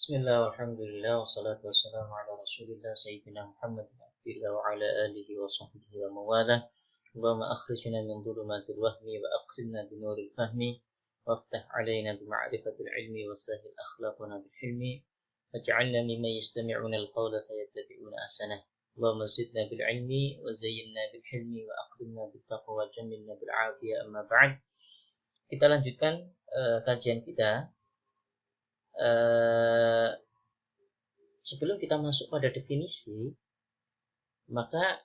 Bismillah, alhamdulillah, wassalatu wassalamu ala rasulillah sayyidina Muhammad bin Abdillah wa ala alihi wa sahbihi wa mawalah. Allahumma akhrijna min dhulumatil wahmi wa aqrimna bi nuril fahmi waftah alaina bi ma'rifatil ilmi wa sahil akhlaqana bil hilmi waj'alna mimman yastami'una al-qawla fayattabi'una ahsanah. Allahumma zidna bil ilmi wa zayyinna bil hilmi wa aqrimna bit taqwa wa jammilna bil afiyah. Amma ba'd. Kita lanjutkan kajian kita. Sebelum kita masuk pada definisi, maka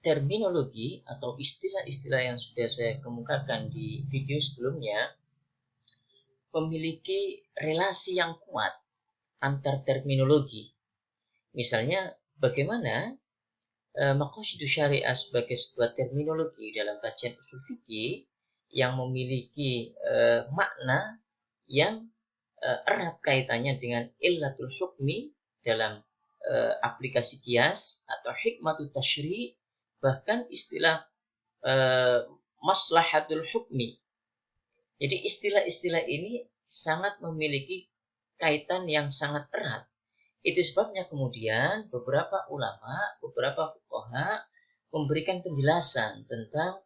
terminologi atau istilah-istilah yang sudah saya kemukakan di video sebelumnya memiliki relasi yang kuat antar terminologi. Misalnya, bagaimana maqasidus syariah sebagai sebuah terminologi dalam kajian usul fikih yang memiliki makna yang erat kaitannya dengan illatul hukmi dalam aplikasi kias atau hikmatul tasyri', bahkan istilah maslahatul hukmi. Jadi istilah-istilah ini sangat memiliki kaitan yang sangat erat. Itu sebabnya kemudian beberapa ulama, beberapa fuqaha memberikan penjelasan tentang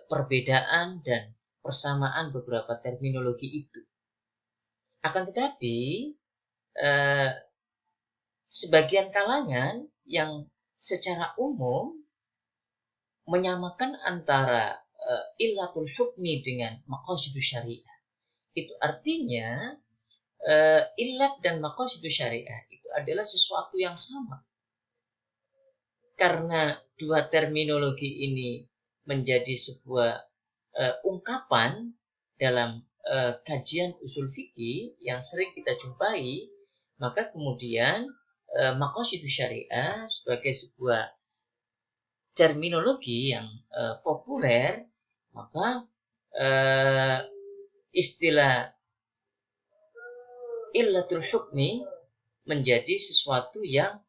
perbedaan dan persamaan beberapa terminologi itu. Akan tetapi, sebagian kalangan yang secara umum menyamakan antara illatul hukmi dengan maqasidus syariah. Itu artinya illat dan maqasidus syariah itu adalah sesuatu yang sama. Karena dua terminologi ini menjadi sebuah ungkapan dalam kajian usul fikih yang sering kita jumpai, maka kemudian maqasidus syariah sebagai sebuah terminologi yang populer, maka istilah illatul hukmi menjadi sesuatu yang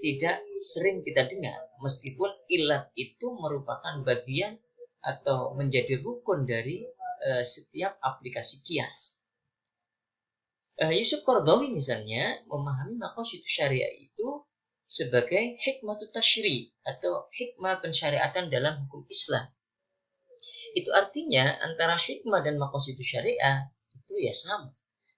tidak sering kita dengar, meskipun illat itu merupakan bagian atau menjadi rukun dari setiap aplikasi kias. Yusuf Qaradawi misalnya memahami maqasidus syariah itu sebagai hikmatul tasyri' atau hikmah pensyariatan dalam hukum Islam. Itu artinya antara hikmah dan maqasidus syariah itu ya sama.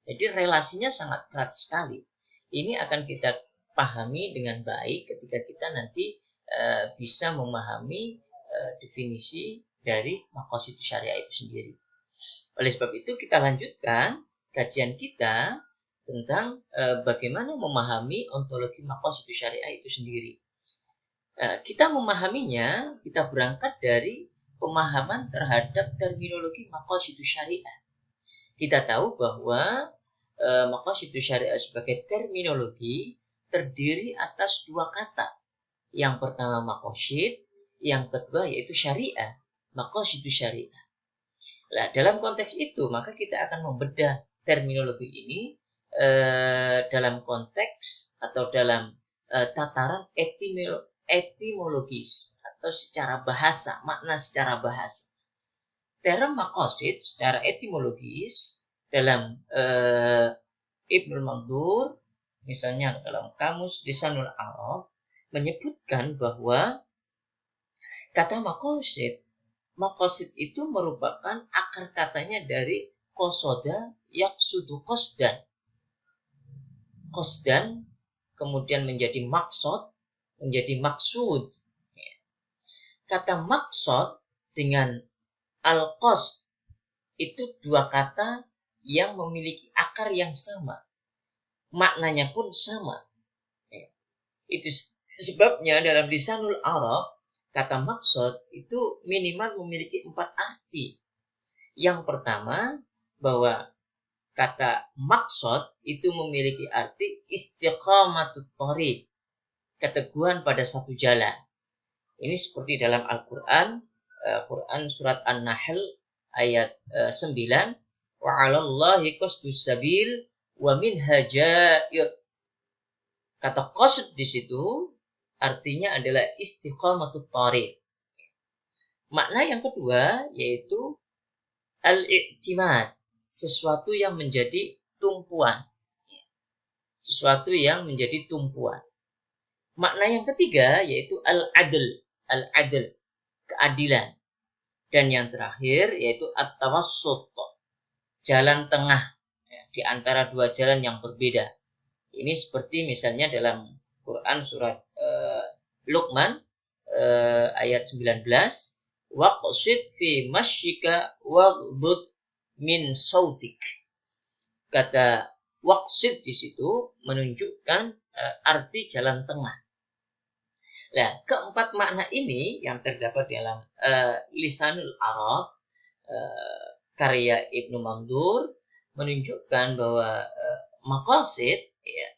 Jadi relasinya sangat erat sekali. Ini akan kita pahami dengan baik ketika kita nanti bisa memahami definisi dari maqasidus syariah itu sendiri. Oleh sebab itu kita lanjutkan kajian kita tentang bagaimana memahami ontologi maqasidus syariah itu sendiri. Kita memahaminya, kita berangkat dari pemahaman terhadap terminologi maqasidus syariah. Kita tahu bahwa maqasidus syariah sebagai terminologi terdiri atas dua kata. Yang pertama maqasid, yang kedua yaitu syariah, maqasidus syariah. Nah, dalam konteks itu maka kita akan membedah terminologi ini dalam konteks atau dalam tataran etimologis atau secara bahasa, makna secara bahasa. Term maqasid secara etimologis dalam Ibnul Mandur, misalnya dalam Kamus Lisanul Arab, menyebutkan bahwa kata maqasid itu merupakan akar katanya dari qasoda yaqsudu qasdan. Qasdan kemudian menjadi maksud, menjadi maksud. Kata maksud dengan al-qasd itu dua kata yang memiliki akar yang sama. Maknanya pun sama. Itu sebabnya dalam Lisanul Arab kata maksud itu minimal memiliki 4 arti. Yang pertama, bahwa kata maksud itu memiliki arti istiqamatut thariq, keteguhan pada satu jalan. Ini seperti dalam Al-Quran, Quran surat An-Nahl ayat 9, wa 'alallahi qasdus sabil wa minha jair. Kata qasd di situ artinya adalah istiqamatut thariq. Makna yang kedua yaitu al-i'timad, sesuatu yang menjadi tumpuan. Sesuatu yang menjadi tumpuan. Makna yang ketiga yaitu al-adl. Al-adl, keadilan. Dan yang terakhir yaitu at-tawassut, jalan tengah di antara dua jalan yang berbeda. Ini seperti misalnya dalam Quran surat Luqman ayat 19, waqsid fi masyika waghdud min sautik. Kata waqsid di situ menunjukkan arti jalan tengah. Nah, keempat makna ini yang terdapat dalam Lisanul Arab karya Ibnu Mandur menunjukkan bahwa maqasid ya,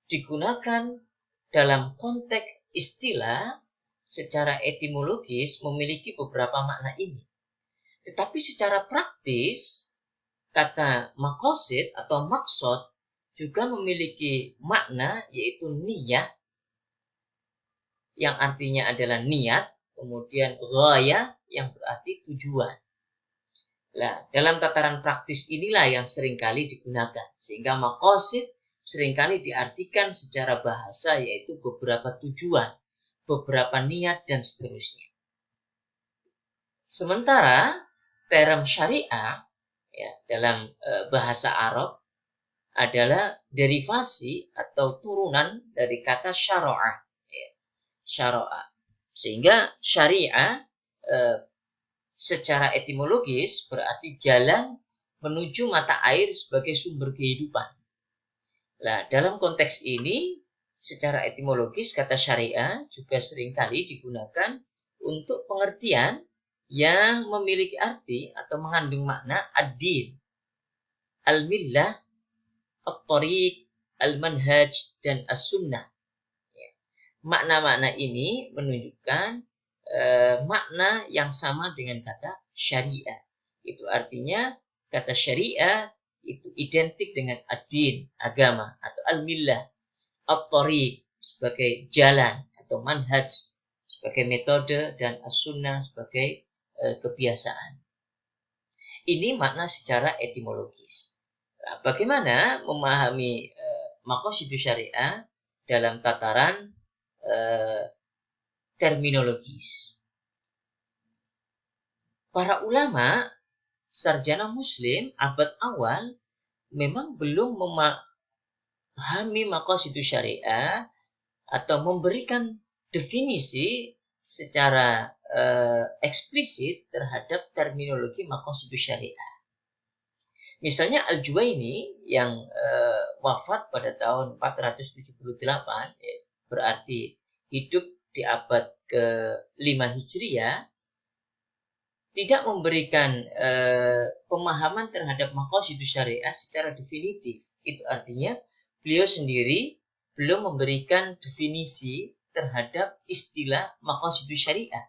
digunakan dalam konteks istilah secara etimologis memiliki beberapa makna ini. Tetapi secara praktis, kata maqasid atau maksud juga memiliki makna yaitu niyah, yang artinya adalah niat, kemudian ghayah yang berarti tujuan. Nah, dalam tataran praktis inilah yang seringkali digunakan, sehingga maqasid seringkali diartikan secara bahasa yaitu beberapa tujuan, beberapa niat, dan seterusnya. Sementara term syariah ya, dalam bahasa Arab adalah derivasi atau turunan dari kata syara'a. Ya, syara'a. Sehingga syariah secara etimologis berarti jalan menuju mata air sebagai sumber kehidupan. Nah, dalam konteks ini, secara etimologis kata syariah juga seringkali digunakan untuk pengertian yang memiliki arti atau mengandung makna ad-din, al-millah, at-tariq, al-manhaj, dan as-sunnah. Makna-makna ini menunjukkan makna yang sama dengan kata syariah. Itu artinya kata syariah itu identik dengan ad-din, agama, atau al-millah, at-tariq sebagai jalan atau manhaj sebagai metode, dan as-sunnah sebagai kebiasaan. Ini makna secara etimologis. Nah, bagaimana memahami maqasidus syariah dalam tataran terminologis? Para ulama sarjana muslim abad awal memang belum memahami maqasidus syariah atau memberikan definisi secara eksplisit terhadap terminologi maqasidus syariah. Misalnya Al-Juwaini yang wafat pada tahun 478, berarti hidup di abad ke-5 Hijriah, tidak memberikan pemahaman terhadap maqasidus syariah secara definitif. Itu artinya beliau sendiri belum memberikan definisi terhadap istilah maqasidus syariah.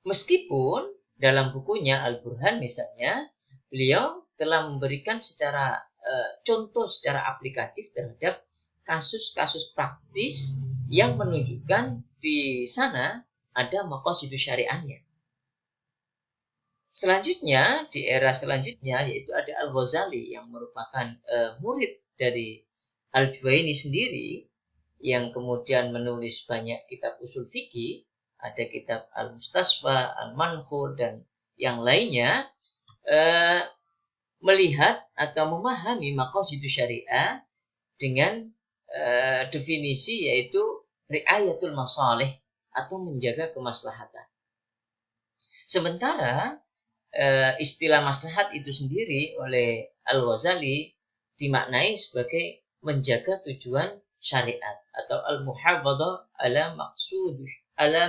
Meskipun dalam bukunya Al-Burhan misalnya, beliau telah memberikan secara contoh secara aplikatif terhadap kasus-kasus praktis yang menunjukkan di sana ada maqasidus syariahnya. Selanjutnya, di era selanjutnya, yaitu ada Al-Ghazali yang merupakan murid dari Al-Juwaini sendiri, yang kemudian menulis banyak kitab usul fikih, ada kitab Al-Mustasfa, Al-Manhur, dan yang lainnya, melihat atau memahami maqasidus syariah dengan definisi yaitu ri'ayatul masalih atau menjaga kemaslahatan. Sementara istilah maslahat itu sendiri oleh Al-Ghazali dimaknai sebagai menjaga tujuan syariat atau al-muhafadzah ala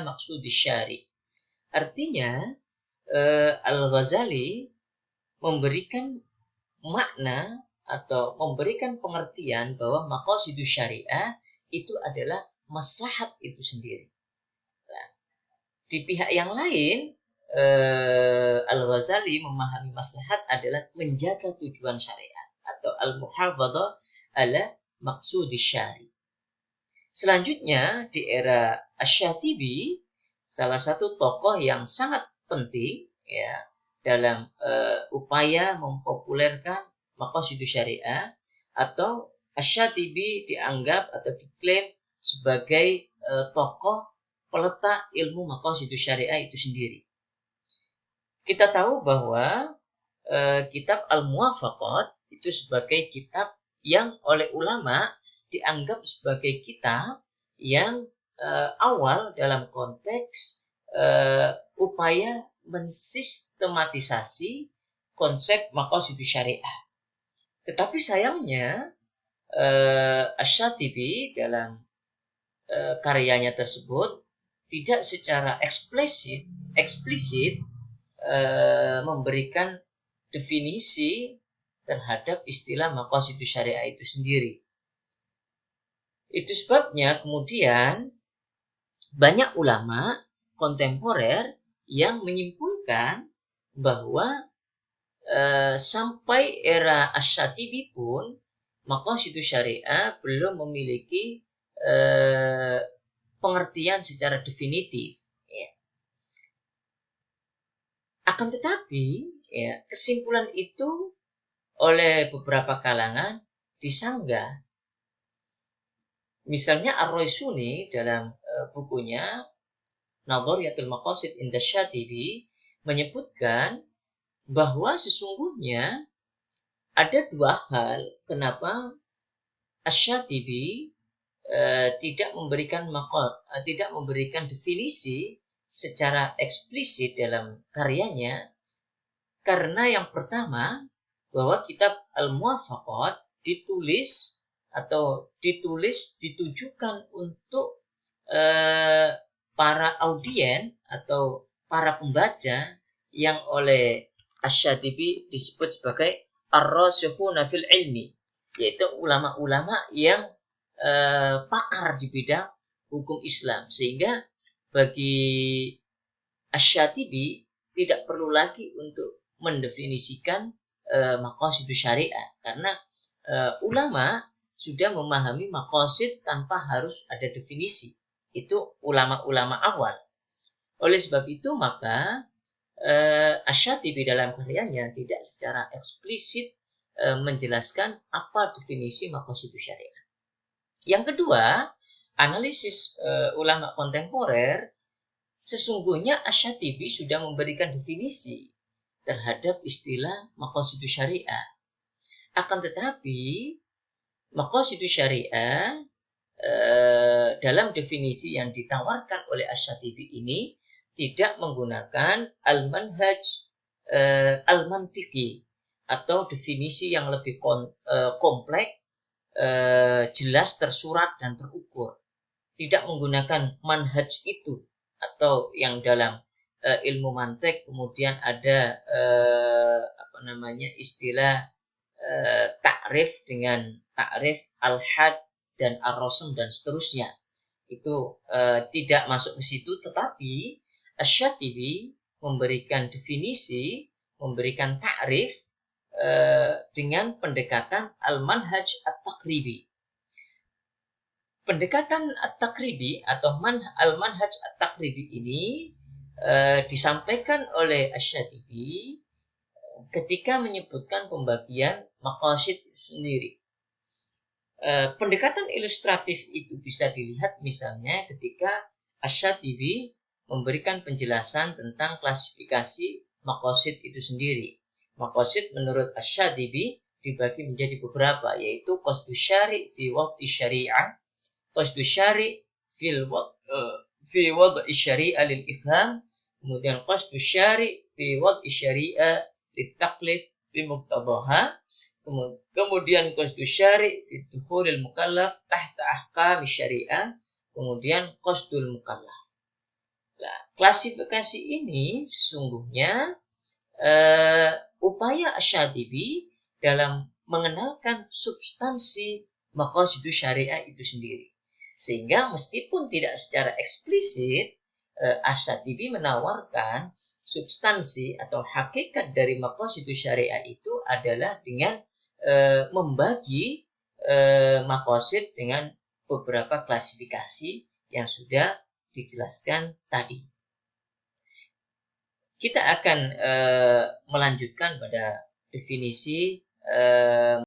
maqsudis syari. Artinya Al-Ghazali memberikan makna atau memberikan pengertian bahwa maqasidus syariah itu adalah maslahat itu sendiri. Nah, di pihak yang lain Al-Ghazali memahami maslahat adalah menjaga tujuan syariat atau al-muhafadzah ala maqsudis syari. Selanjutnya di era Asy-Syatibi, salah satu tokoh yang sangat penting ya dalam upaya mempopulerkan maqasidus syariah, atau Asy-Syatibi dianggap atau diklaim sebagai tokoh peletak ilmu maqasidus syariah itu sendiri. Kita tahu bahwa kitab Al-Muwafaqat itu sebagai kitab yang oleh ulama dianggap sebagai kitab yang awal dalam konteks upaya mensistematisasi konsep maqasidus syariah. Tetapi sayangnya Asy-Syatibi dalam karyanya tersebut tidak secara eksplisit memberikan definisi terhadap istilah maqasidus syariah itu sendiri. Itu sebabnya kemudian banyak ulama kontemporer yang menyimpulkan bahwa sampai era Asy-Syatibi pun maqasidus syariah belum memiliki pengertian secara definitif. Ya. Akan tetapi, ya, kesimpulan itu oleh beberapa kalangan disanggah. Misalnya Ar-Raisuni dalam bukunya Nadhariyatul Maqasid Inda Syatibi menyebutkan bahwa sesungguhnya ada dua hal kenapa Asy-Syatibi tidak memberikan definisi secara eksplisit dalam karyanya, karena yang pertama bahwa kitab Al-Muwafaqat ditujukan untuk para audien atau para pembaca yang oleh Asy-Syatibi disebut sebagai ar-rasikhuna fil ilmi, yaitu ulama-ulama yang pakar di bidang hukum Islam, sehingga bagi Asy-Syatibi tidak perlu lagi untuk mendefinisikan maqasidus syariah, karena ulama sudah memahami maqasid tanpa harus ada definisi. Itu ulama-ulama awal. Oleh sebab itu maka Asy-Syatibi dalam karyanya tidak secara eksplisit menjelaskan apa definisi maqasidus syariah. Yang kedua, analisis ulama kontemporer, sesungguhnya Asy-Syatibi sudah memberikan definisi terhadap istilah maqasidus syariah. Akan tetapi, maqasidus syariah dalam definisi yang ditawarkan oleh Asy-Syatibi ini tidak menggunakan al-manhaj al-mantiki atau definisi yang lebih kompleks, jelas, tersurat, dan terukur. Tidak menggunakan manhaj itu, atau yang dalam ilmu mantik kemudian ada istilah ta'rif dengan ta'rif al-had dan ar-rasm dan seterusnya. Itu tidak masuk ke situ, tetapi Asy-Syatibi memberikan definisi, memberikan ta'rif dengan pendekatan al-manhaj at-taqribi. Pendekatan at-taqribi atau al-manhaj at-taqribi ini disampaikan oleh Asy-Syatibi ketika menyebutkan pembagian maqasid itu sendiri. Pendekatan ilustratif itu bisa dilihat misalnya ketika Asy-Syatibi memberikan penjelasan tentang klasifikasi maqasid itu sendiri. Maqasid menurut Asy-Syatibi dibagi menjadi beberapa, yaitu qasdus syari' fi wad'i syari'ah, qasdus syari' fi wad'i syari'ah lil ifham, kemudian qasdus syari' fi wad'i syari'ah lit taklif bi muqtadaha, kemudian qasdus syari' fi dukhulil mukallaf tahta ahkam syari'ah, kemudian qasdul mukallaf. Nah, klasifikasi ini sesungguhnya upaya Asy-Syatibi dalam mengenalkan substansi maqasidus syariah itu sendiri. Sehingga meskipun tidak secara eksplisit, Asy-Syatibi menawarkan substansi atau hakikat dari maqasidus syariah itu adalah dengan membagi maqasid dengan beberapa klasifikasi yang sudah dijelaskan tadi. Kita akan melanjutkan pada definisi eh,